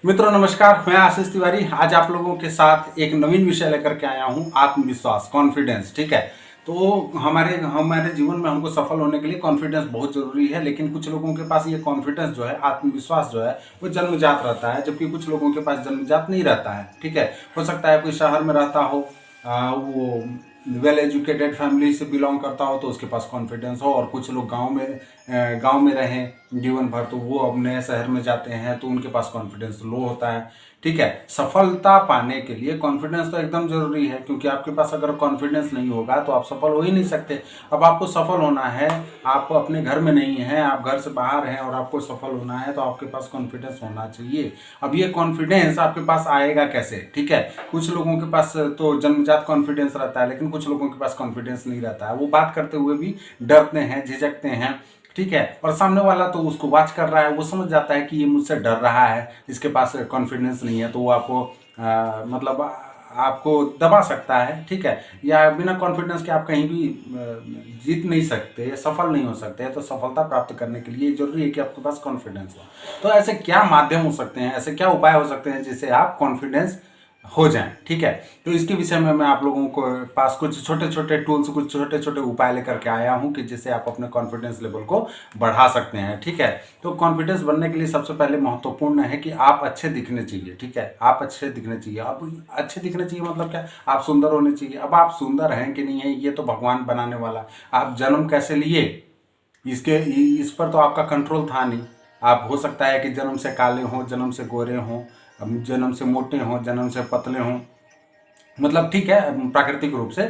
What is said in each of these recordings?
मित्रों नमस्कार, मैं आशीष तिवारी आज आप लोगों के साथ एक नवीन विषय लेकर के आया हूं, आत्मविश्वास, कॉन्फिडेंस। ठीक है, तो हमारे हमारे जीवन में हमको सफल होने के लिए कॉन्फिडेंस बहुत जरूरी है। लेकिन कुछ लोगों के पास ये कॉन्फिडेंस जो है, आत्मविश्वास जो है, वो जन्मजात रहता है, जबकि कुछ लोगों के पास जन्मजात नहीं रहता है। ठीक है, हो सकता है कोई शहर में रहता हो, वो वेल एजुकेटेड फैमिली से बिलोंग करता हो तो उसके पास कॉन्फिडेंस हो, और कुछ लोग गांव में रहें जीवन भर तो वो अब नए शहर में जाते हैं तो उनके पास कॉन्फिडेंस लो होता है। ठीक है, सफलता पाने के लिए कॉन्फिडेंस तो एकदम जरूरी है, क्योंकि आपके पास अगर कॉन्फिडेंस नहीं होगा तो आप सफल हो ही नहीं सकते। अब आपको सफल होना है, आप अपने घर में नहीं हैं, आप घर से बाहर हैं और आपको सफल होना है तो आपके पास कॉन्फिडेंस होना चाहिए। अब ये कॉन्फिडेंस आपके पास आएगा कैसे? ठीक है, कुछ लोगों के पास तो जन्मजात कॉन्फिडेंस रहता है, लेकिन कुछ लोगों के पास कॉन्फिडेंस नहीं रहता है। वो बात करते हुए भी डरते हैं, झिझकते हैं। ठीक है, और सामने वाला तो उसको वॉच कर रहा है, वो समझ जाता है कि ये मुझसे डर रहा है, इसके पास कॉन्फिडेंस नहीं है, तो वो आपको मतलब आपको दबा सकता है। ठीक है, या बिना कॉन्फिडेंस के आप कहीं भी जीत नहीं सकते, सफल नहीं हो सकते। तो सफलता प्राप्त करने के लिए जरूरी है कि आपके पास कॉन्फिडेंस हो। तो ऐसे क्या माध्यम हो सकते हैं, ऐसे क्या उपाय हो सकते हैं जिससे आप कॉन्फिडेंस हो जाएं? ठीक है, तो इसके विषय में मैं आप लोगों को पास कुछ छोटे छोटे टूल्स, कुछ छोटे छोटे उपाय लेकर के आया हूं कि जिससे आप अपने कॉन्फिडेंस लेवल को बढ़ा सकते हैं। ठीक है, तो कॉन्फिडेंस बनने के लिए सबसे पहले महत्वपूर्ण है कि आप अच्छे दिखने चाहिए। ठीक है, आप अच्छे दिखने चाहिए। अब अच्छे दिखने चाहिए मतलब क्या? आप सुंदर होने चाहिए। अब आप सुंदर हैं कि नहीं है ये तो भगवान बनाने वाला। आप जन्म कैसे लिए इसके इस पर तो आपका कंट्रोल था नहीं। आप हो सकता है कि जन्म से काले हों, जन्म से गोरे हों, जन्म से मोटे हों, जन्म से पतले हों, मतलब ठीक है प्राकृतिक रूप से।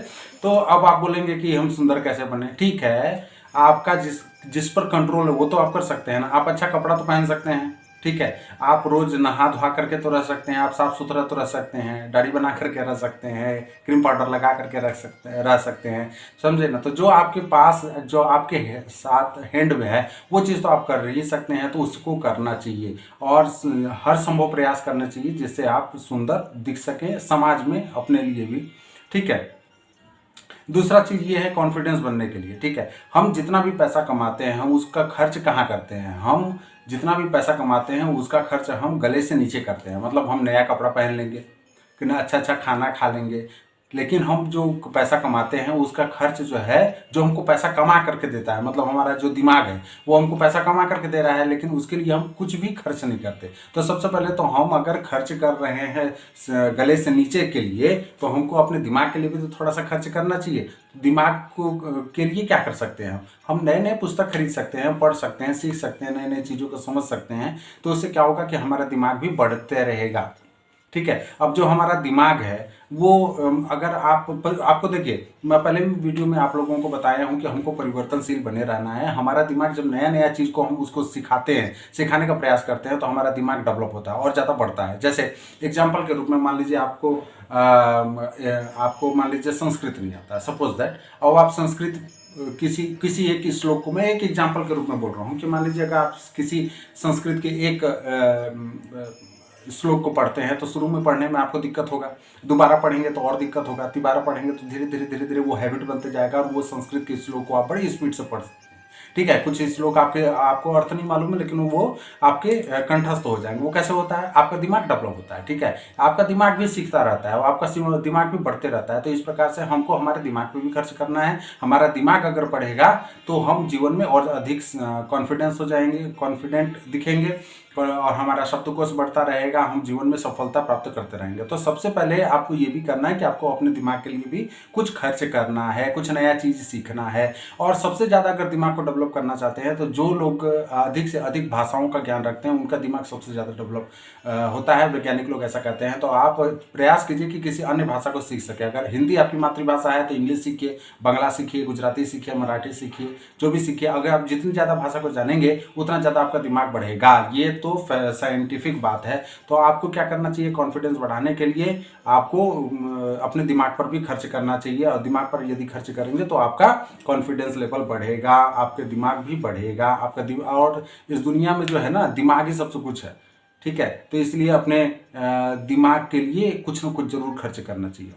तो अब आप बोलेंगे कि हम सुंदर कैसे बने? ठीक है, आपका जिस जिस पर कंट्रोल है वो तो आप कर सकते हैं ना। आप अच्छा कपड़ा तो पहन सकते हैं। ठीक है, आप रोज नहा धोआ करके तो रह सकते हैं, आप साफ सुथरा तो रह सकते हैं, दाढ़ी बना करके रह सकते हैं, क्रीम पाउडर लगा करके रह सकते हैं। समझे ना? तो जो आपके पास, जो आपके साथ हैंड में है वो चीज़ तो आप कर ही सकते हैं, तो उसको करना चाहिए और हर संभव प्रयास करना चाहिए जिससे आप सुंदर दिख सके समाज में, अपने लिए भी। ठीक है, दूसरा चीज ये है कॉन्फिडेंस बनने के लिए। ठीक है, हम जितना भी पैसा कमाते हैं हम उसका खर्च कहाँ करते हैं? हम जितना भी पैसा कमाते हैं उसका खर्च हम गले से नीचे करते हैं। मतलब हम नया कपड़ा पहन लेंगे, कि ना अच्छा अच्छा खाना खा लेंगे, लेकिन हम जो पैसा कमाते हैं उसका खर्च जो है, जो हमको पैसा कमा करके देता है, मतलब हमारा जो दिमाग है वो हमको पैसा कमा करके दे रहा है, लेकिन उसके लिए हम कुछ भी खर्च नहीं करते। तो सबसे पहले तो हम अगर खर्च कर रहे हैं गले से नीचे के लिए, तो हमको अपने दिमाग के लिए भी तो थोड़ा सा खर्च करना चाहिए। दिमाग को के लिए क्या कर सकते हैं? हम नए नए पुस्तक खरीद सकते हैं, पढ़ सकते हैं, सीख सकते हैं, नए नए चीज़ों को समझ सकते हैं। तो उससे क्या होगा कि हमारा दिमाग भी बढ़ते रहेगा। ठीक है, अब जो हमारा दिमाग है वो अगर आपको देखिए, मैं पहले भी वीडियो में आप लोगों को बताया हूं कि हमको परिवर्तनशील बने रहना है। हमारा दिमाग जब नया नया चीज़ को हम उसको सिखाते हैं, सिखाने का प्रयास करते हैं, तो हमारा दिमाग डेवलप होता है और ज़्यादा बढ़ता है। जैसे एग्जाम्पल के रूप में मान लीजिए आपको मान लीजिए संस्कृत नहीं आता, सपोज दैट, और आप संस्कृत किसी एक श्लोक को, मैं एक एग्जाम्पल के रूप में बोल रहा हूँ कि मान लीजिए अगर आप किसी संस्कृत के एक श्लोक को पढ़ते हैं तो शुरू में पढ़ने में आपको दिक्कत होगा, दोबारा पढ़ेंगे तो और दिक्कत होगा, तिबारा पढ़ेंगे तो धीरे धीरे वो हैबिट बनते जाएगा और वो संस्कृत के श्लोक को आप बड़ी स्पीड से पढ़ सकते हैं। ठीक है, कुछ श्लोक आपको अर्थ नहीं मालूम है, लेकिन वो आपके कंठस्थ हो जाएंगे। वो कैसे होता है? आपका दिमाग डेवलप होता है। ठीक है, आपका दिमाग भी सीखता रहता है और आपका दिमाग भी बढ़ते रहता है। तो इस प्रकार से हमको हमारे दिमाग पे भी खर्च करना है। हमारा दिमाग अगर बढ़ेगा तो हम जीवन में और अधिक कॉन्फिडेंस हो जाएंगे, कॉन्फिडेंट दिखेंगे, और हमारा शब्दकोश बढ़ता रहेगा, हम जीवन में सफलता प्राप्त करते रहेंगे। तो सबसे पहले आपको ये भी करना है कि आपको अपने दिमाग के लिए भी कुछ खर्च करना है, कुछ नया चीज़ सीखना है। और सबसे ज़्यादा अगर दिमाग को डेवलप करना चाहते हैं तो जो लोग अधिक से अधिक भाषाओं का ज्ञान रखते हैं उनका दिमाग सबसे ज़्यादा डेवलप होता है। वैज्ञानिक लोग ऐसा कहते हैं। तो आप प्रयास कीजिए कि किसी अन्य भाषा को सीख सके। अगर हिंदी आपकी मातृभाषा है तो इंग्लिश सीखिए, बांग्ला सीखिए, गुजराती सीखिए, मराठी सीखिए, जो भी सीखिए। अगर आप जितनी ज़्यादा भाषा को जानेंगे उतना ज़्यादा आपका दिमाग बढ़ेगा। ये तो साइंटिफिक बात है। तो आपको क्या करना चाहिए? कॉन्फिडेंस बढ़ाने के लिए आपको अपने दिमाग पर भी खर्च करना चाहिए, और दिमाग पर यदि खर्च करेंगे तो आपका कॉन्फिडेंस लेवल बढ़ेगा, आपके दिमाग भी बढ़ेगा। आपका और इस दुनिया में जो है ना, दिमाग ही सबसे कुछ है। ठीक है, तो इसलिए अपने दिमाग के लिए कुछ ना कुछ जरूर खर्च करना चाहिए।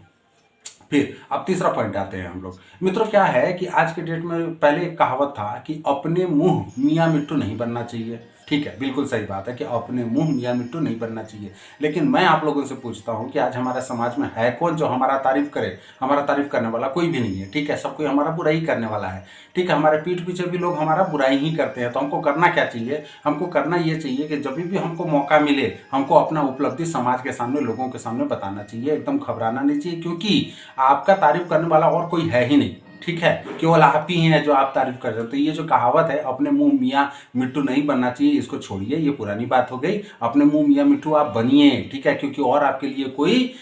फिर अब तीसरा पॉइंट आते हैं हम लोग। मित्रों क्या है कि आज के डेट में, पहले एक कहावत था कि अपने मुंह मियाँ मिट्टू नहीं बनना चाहिए। ठीक है, बिल्कुल सही बात है कि अपने मुंह मियाँ मिट्टू नहीं बनना चाहिए। लेकिन मैं आप लोगों से पूछता हूँ कि आज हमारे समाज में है कौन जो हमारा तारीफ करे? हमारा तारीफ करने वाला कोई भी नहीं है, ठीक है, सब कोई हमारा बुराई करने वाला है, ठीक है, हमारे पीठ पीछे भी लोग हमारा बुराई ही करते हैं। तो हमको करना क्या चाहिए? हमको करना ये चाहिए कि जब भी हमको मौका मिले, हमको अपना उपलब्धि समाज के सामने, लोगों के सामने बताना चाहिए, एकदम घबराना नहीं चाहिए, क्योंकि आपका तारीफ करने वाला और कोई है ही नहीं, ठीक है, केवल आप ही हैं जो आप तारीफ कर रहे हो। तो ये जो कहावत है अपने मुंह मियाँ मिट्टू नहीं बनना चाहिए, इसको छोड़िए, ये पुरानी बात हो गई। अपने मुंह मियाँ मिट्टू आप बनिए, ठीक है, क्योंकि और आपके लिए कोई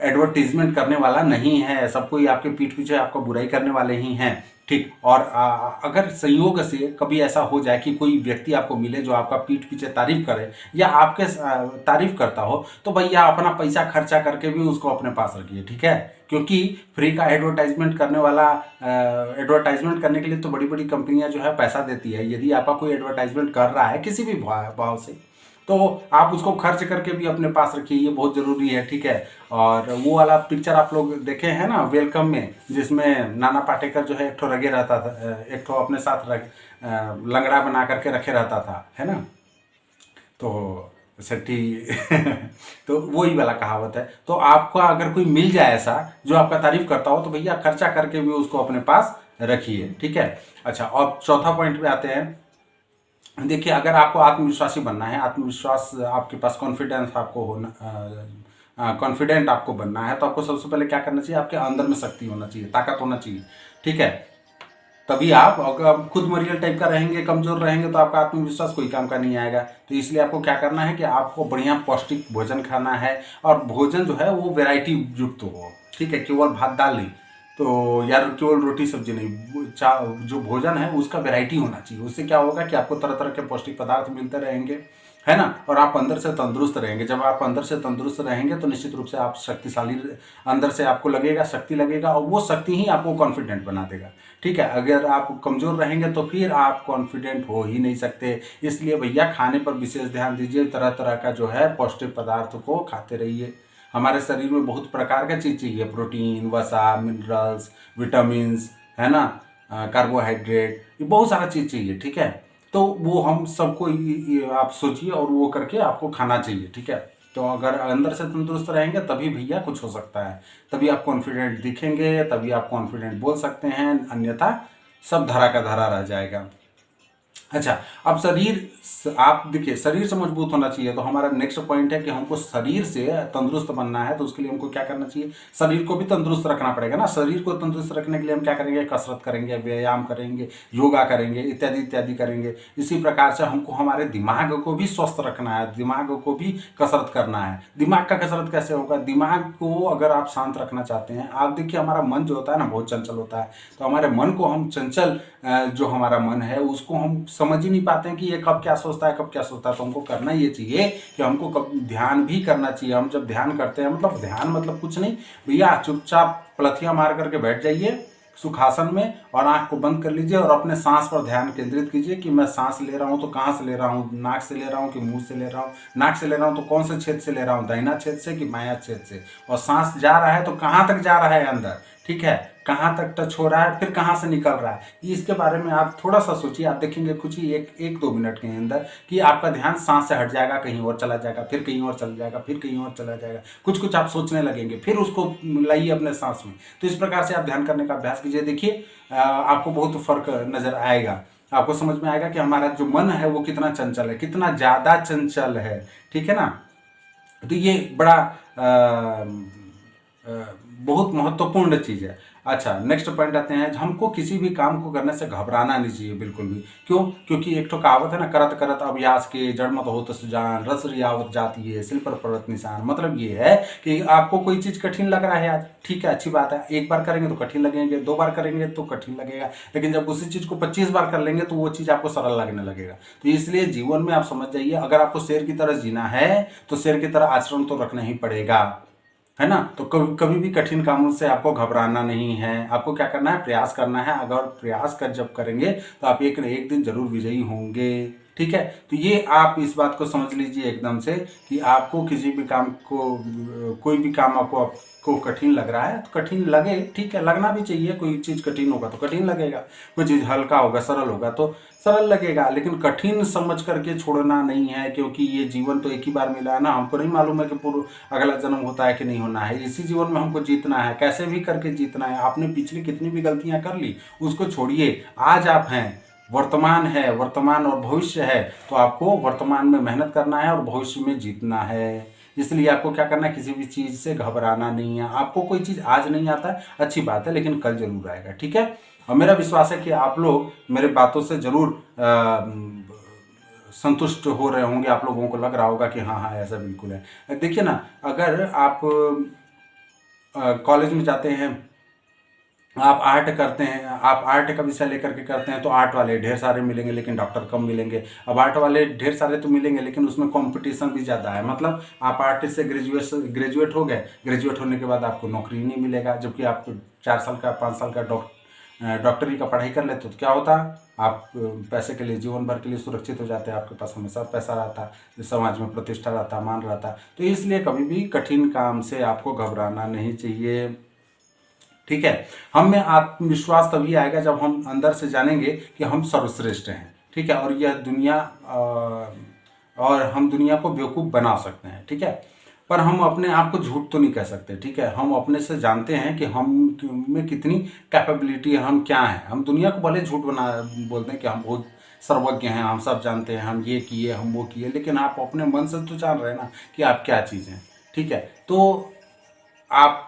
एडवर्टीजमेंट करने वाला नहीं है, सब कोई आपके पीठ पीछे आपका बुराई करने वाले ही हैं, ठीक। और अगर संयोग से कभी ऐसा हो जाए कि कोई व्यक्ति आपको मिले जो आपका पीठ पीछे तारीफ करे या आपके तारीफ करता हो, तो भैया अपना पैसा खर्चा करके भी उसको अपने पास रखिए, ठीक है, क्योंकि फ्री का एडवर्टाइजमेंट करने वाला, एडवर्टाइजमेंट करने के लिए तो बड़ी बड़ी कंपनियां जो है पैसा देती है। यदि आपका कोई एडवर्टाइजमेंट कर रहा है किसी भी भाव से, तो आप उसको खर्च करके भी अपने पास रखिए, ये बहुत ज़रूरी है, ठीक है। और वो वाला पिक्चर आप लोग देखे हैं ना वेलकम में, जिसमें नाना पाटेकर जो है एक ठो रगे रहता था, एक ठो अपने साथ लंगड़ा बना करके रखे रहता था, है ना, तो सेठी तो वही वाला कहावत है। तो आपका अगर कोई मिल जाए ऐसा जो आपका तारीफ करता हो, तो भैया खर्चा करके भी उसको अपने पास रखिए, ठीक है। अच्छा, और चौथा पॉइंट पे आते हैं। देखिए, अगर आपको आत्मविश्वासी बनना है, आत्मविश्वास आपके पास, कॉन्फिडेंस आपको होना, कॉन्फिडेंट आपको बनना है, तो आपको सबसे पहले क्या करना चाहिए? आपके अंदर में शक्ति होना चाहिए, ताकत होना चाहिए, ठीक है। तभी आप, अगर खुद मरियल टाइप का रहेंगे, कमजोर रहेंगे, तो आपका आत्मविश्वास कोई काम का नहीं आएगा। तो इसलिए आपको क्या करना है कि आपको बढ़िया पौष्टिक भोजन खाना है, और भोजन जो है वो वैरायटी युक्त हो, ठीक है, केवल भात दाल नहीं, तो यार केवल रोटी सब्जी नहीं, जो भोजन है उसका वैरायटी होना चाहिए। उससे क्या होगा कि आपको तरह तरह के पौष्टिक पदार्थ मिलते रहेंगे, है ना, और आप अंदर से तंदुरुस्त रहेंगे। जब आप अंदर से तंदुरुस्त रहेंगे तो निश्चित रूप से आप शक्तिशाली, अंदर से आपको लगेगा, शक्ति लगेगा, और वो शक्ति ही आपको कॉन्फिडेंट बना देगा, ठीक है। अगर आप कमज़ोर रहेंगे तो फिर आप कॉन्फिडेंट हो ही नहीं सकते। इसलिए भैया खाने पर विशेष ध्यान दीजिए, तरह तरह का जो है पौष्टिक पदार्थ को खाते रहिए। हमारे शरीर में बहुत प्रकार का चीज़ चाहिए, प्रोटीन, वसा, मिनरल्स, विटामिन्स, है ना, कार्बोहाइड्रेट, ये बहुत सारा चीज़ चाहिए, ठीक है। तो वो हम सबको आप सोचिए और वो करके आपको खाना चाहिए, ठीक है। तो अगर अंदर से तंदुरुस्त रहेंगे तभी भैया कुछ हो सकता है, तभी आप कॉन्फिडेंट दिखेंगे, तभी आप कॉन्फिडेंट बोल सकते हैं, अन्यथा सब धरा का धरा रह जाएगा। अच्छा, अब शरीर, आप देखिए, शरीर से मजबूत होना चाहिए, तो हमारा नेक्स्ट पॉइंट है कि हमको शरीर से तंदुरुस्त बनना है। तो उसके लिए हमको क्या करना चाहिए? शरीर को भी तंदुरुस्त रखना पड़ेगा ना। शरीर को तंदुरुस्त रखने के लिए हम क्या करेंगे? कसरत करेंगे, व्यायाम करेंगे, योगा करेंगे, इत्यादि इत्यादि करेंगे। इसी प्रकार से हमको हमारे दिमाग को भी स्वस्थ रखना है, दिमाग को भी कसरत करना है। दिमाग का कसरत कैसे होगा? दिमाग को अगर आप शांत रखना चाहते हैं, आप देखिए हमारा मन जो होता है ना बहुत चंचल होता है, तो हमारे मन को हम चंचल, जो हमारा मन है उसको हम समझ ही नहीं पाते हैं कि ये कब क्या सोचता है, कब क्या सोचता है। तो हमको करना ये चाहिए कि हमको कब ध्यान भी करना चाहिए। हम जब ध्यान करते हैं, मतलब ध्यान मतलब कुछ नहीं भैया, चुपचाप पलथियां मार करके बैठ जाइए सुखासन में और आंख को बंद कर लीजिए और अपने सांस पर ध्यान केंद्रित कीजिए कि मैं सांस ले रहा हूँ तो कहाँ से ले रहा हूँ, नाक से ले रहा हूँ कि मुंह से ले रहा हूँ, नाक से ले रहा हूँ तो कौन से छेद से ले रहा हूँ, दाहिना छेद से कि बायां छेद से, और सांस जा रहा है तो कहाँ तक जा रहा है अंदर, ठीक है, कहाँ तक टच हो रहा है, फिर कहाँ से निकल रहा है। इसके बारे में आप थोड़ा सा सोचिए, आप देखेंगे कुछ ही एक दो मिनट के अंदर कि आपका ध्यान सांस से हट जाएगा, कहीं और चला जाएगा, फिर कहीं और चला जाएगा, फिर कहीं और चला जाएगा, कुछ कुछ आप सोचने लगेंगे, फिर उसको लाइए अपने सांस में। तो इस प्रकार से आप ध्यान करने का अभ्यास कीजिए, देखिए आपको बहुत फर्क नजर आएगा। आपको समझ में आएगा कि हमारा जो मन है वो कितना चंचल है, कितना ज़्यादा चंचल है, ठीक है ना। तो ये बड़ा बहुत महत्वपूर्ण चीज़ है। अच्छा, नेक्स्ट पॉइंट आते हैं, हमको किसी भी काम को करने से घबराना नहीं चाहिए बिल्कुल भी। क्यों? क्योंकि एक तो कहावत है ना, करत करत अभ्यास के जड़ मत होत सुजान, रस रियावत जाती है, सिल पर पर्वत निशान। मतलब ये है कि आपको कोई चीज़ कठिन लग रहा है आज, ठीक है, अच्छी बात है, एक बार करेंगे तो कठिन लगेंगे, दो बार करेंगे तो कठिन लगेगा, लेकिन जब उसी चीज़ को 25 बार कर लेंगे तो वो चीज़ आपको सरल लगने लगेगा। तो इसलिए जीवन में आप समझ जाइए, अगर आपको शेर की तरह जीना है तो शेर की तरह आचरण तो रखना ही पड़ेगा, है ना। तो कभी कभी भी कठिन कामों से आपको घबराना नहीं है, आपको क्या करना है? प्रयास करना है। अगर प्रयास कर जब करेंगे तो आप एक न एक दिन जरूर विजयी होंगे, ठीक है। तो ये आप इस बात को समझ लीजिए एकदम से कि आपको किसी भी काम को, कोई भी काम आपको कठिन लग रहा है तो कठिन लगे, ठीक है, लगना भी चाहिए। कोई चीज़ कठिन होगा तो कठिन लगेगा, कोई चीज़ हल्का होगा, सरल होगा तो सरल लगेगा, लेकिन कठिन समझ करके छोड़ना नहीं है, क्योंकि ये जीवन तो एक ही बार मिला है ना। हमको नहीं मालूम है कि पूर्व अगला जन्म होता है कि नहीं होना है। इसी जीवन में हमको जीतना है, कैसे भी करके जीतना है। आपने पिछली कितनी भी गलतियां कर ली उसको छोड़िए। आज आप हैं, वर्तमान है, वर्तमान और भविष्य है, तो आपको वर्तमान में मेहनत करना है और भविष्य में जीतना है। इसलिए आपको क्या करना है, किसी भी चीज़ से घबराना नहीं है। आपको कोई चीज़ आज नहीं आता है, अच्छी बात है, लेकिन कल जरूर आएगा, ठीक है। और मेरा विश्वास है कि आप लोग मेरे बातों से जरूर संतुष्ट हो रहे होंगे। आप लोगों को लग रहा होगा कि हाँ हाँ ऐसा बिल्कुल है। देखिए ना, अगर आप कॉलेज में जाते हैं, आप आर्ट करते हैं, आप आर्ट का विषय लेकर के करते हैं, तो आर्ट वाले ढेर सारे मिलेंगे लेकिन डॉक्टर कम मिलेंगे। अब आर्ट वाले ढेर सारे तो मिलेंगे लेकिन उसमें कंपटीशन भी ज़्यादा है। मतलब आप आर्टिस्ट से ग्रेजुएट हो गए, ग्रेजुएट होने के बाद आपको नौकरी नहीं मिलेगा, जबकि आप 4 साल का 5 साल का डॉक्टरी का पढ़ाई कर लेते तो क्या होता, आप पैसे के लिए जीवन भर के लिए सुरक्षित हो जाते हैं। आपके पास हमेशा पैसा रहता, समाज में प्रतिष्ठा रहता, मान रहता। तो इसलिए कभी भी कठिन काम से आपको घबराना नहीं चाहिए, ठीक है। हम में आत्मविश्वास तभी आएगा जब हम अंदर से जानेंगे कि हम सर्वश्रेष्ठ हैं, ठीक है। और यह दुनिया और हम दुनिया को बेवकूफ़ बना सकते हैं, ठीक है, पर हम अपने आप को झूठ तो नहीं कह सकते, ठीक है। हम अपने से जानते हैं कि हम में कितनी कैपेबिलिटी है, हम क्या हैं। हम दुनिया को भले झूठ बना बोलते हैं कि हम बहुत सर्वज्ञ हैं, हम सब जानते हैं, हम ये किए, हम वो किए, लेकिन आप अपने मन से तो जान रहे हैं ना कि आप क्या चीज़ हैं, ठीक है। तो आप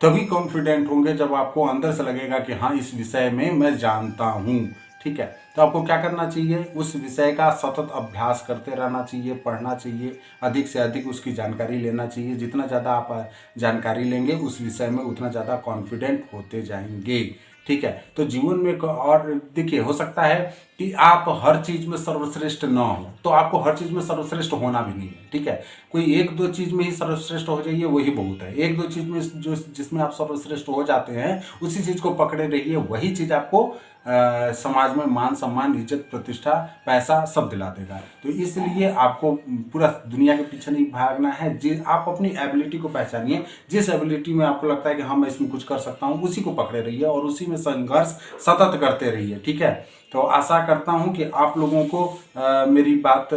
तभी कॉन्फिडेंट होंगे जब आपको अंदर से लगेगा कि हाँ इस विषय में मैं जानता हूँ, ठीक है। तो आपको क्या करना चाहिए, उस विषय का सतत अभ्यास करते रहना चाहिए, पढ़ना चाहिए, अधिक से अधिक उसकी जानकारी लेना चाहिए। जितना ज़्यादा आप जानकारी लेंगे उस विषय में उतना ज़्यादा कॉन्फिडेंट होते जाएंगे, ठीक है। तो जीवन में और देखिए, हो सकता है कि आप हर चीज़ में सर्वश्रेष्ठ ना हो, तो आपको हर चीज़ में सर्वश्रेष्ठ होना भी नहीं है, ठीक है। कोई एक दो चीज़ में ही सर्वश्रेष्ठ हो जाइए, वही बहुत है। एक दो चीज़ में जो जिसमें आप सर्वश्रेष्ठ हो जाते हैं उसी चीज़ को पकड़े रहिए, वही चीज़ आपको समाज में मान सम्मान, इज्जत, प्रतिष्ठा, पैसा सब दिला देगा। तो इसलिए आपको पूरा दुनिया के पीछे नहीं भागना है। आप अपनी एबिलिटी को पहचानिए, जिस एबिलिटी में आपको लगता है कि हाँ मैं इसमें कुछ कर सकता हूँ, उसी को पकड़े रहिए और उसी में संघर्ष सतत करते रहिए, ठीक है। तो आशा करता हूँ कि आप लोगों को मेरी बात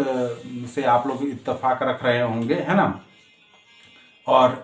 से आप लोग इत्तेफाक रख रहे होंगे, है ना। और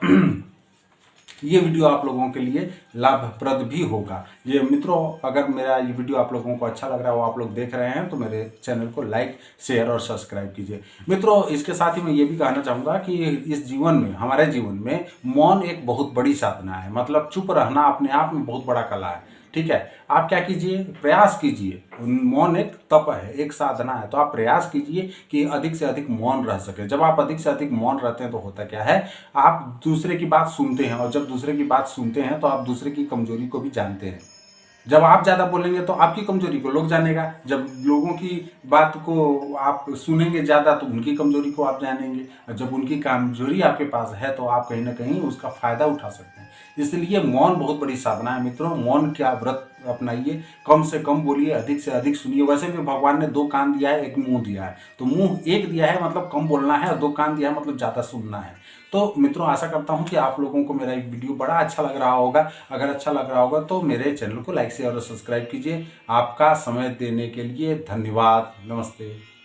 ये वीडियो आप लोगों के लिए लाभप्रद भी होगा। ये मित्रों, अगर मेरा ये वीडियो आप लोगों को अच्छा लग रहा हो, आप लोग देख रहे हैं, तो मेरे चैनल को लाइक, शेयर और सब्सक्राइब कीजिए। मित्रों, इसके साथ ही मैं ये भी कहना चाहूँगा कि इस जीवन में, हमारे जीवन में मौन एक बहुत बड़ी साधना है। मतलब चुप रहना अपने आप में बहुत बड़ा कला है, ठीक है। आप क्या कीजिए, प्रयास कीजिए। मौन एक तप है, एक साधना है, तो आप प्रयास कीजिए कि अधिक से अधिक मौन रह सके। जब आप अधिक से अधिक मौन रहते हैं तो होता क्या है, आप दूसरे की बात सुनते हैं, और जब दूसरे की बात सुनते हैं तो आप दूसरे की कमजोरी को भी जानते हैं। जब आप ज़्यादा बोलेंगे तो आपकी कमजोरी को लोग जानेगा। जब लोगों की बात को आप सुनेंगे ज़्यादा तो उनकी कमजोरी को आप जानेंगे, और जब उनकी कमजोरी आपके पास है तो आप कहीं ना कहीं उसका फ़ायदा उठा सकते हैं। इसलिए मौन बहुत बड़ी साधना है मित्रों। मौन क्या व्रत अपनाइए, कम से कम बोलिए, अधिक से अधिक सुनिए। वैसे भी भगवान ने 2 कान दिया है, 1 मुंह दिया है, तो मुंह एक दिया है मतलब कम बोलना है, और 2 कान दिया है मतलब ज़्यादा सुनना है। तो मित्रों, आशा करता हूं कि आप लोगों को मेरा एक वीडियो बड़ा अच्छा लग रहा होगा। अगर अच्छा लग रहा होगा तो मेरे चैनल को लाइक, शेयर और सब्सक्राइब कीजिए। आपका समय देने के लिए धन्यवाद। नमस्ते।